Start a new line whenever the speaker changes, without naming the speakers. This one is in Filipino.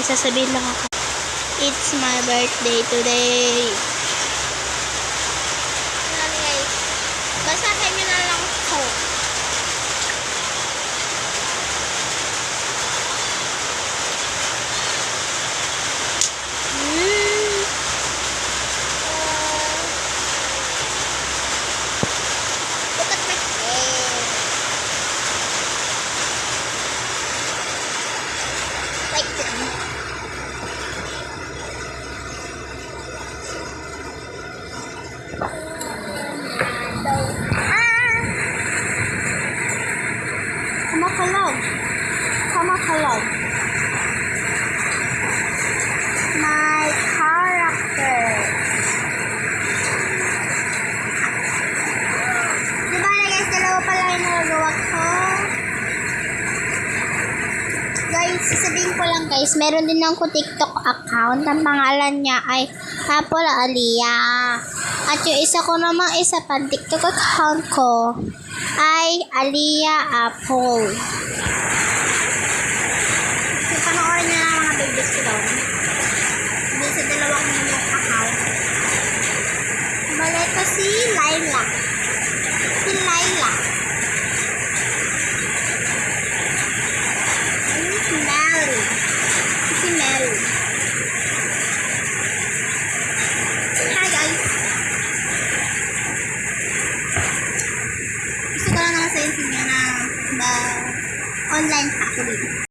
sasabihin lang ako. It's my birthday today. Ano guys? Basahin nyo na lang ko. Look at my hair. Like this. Kamakalog. My character. Diba na guys, dalawa pala yung nagagawa ko. Guys, sasabihin ko lang guys, meron din ako TikTok account. Ang pangalan niya ay Apple Aliyah. At yung isa ko namang isa pang TikTok account ko ay Aliyah Apple.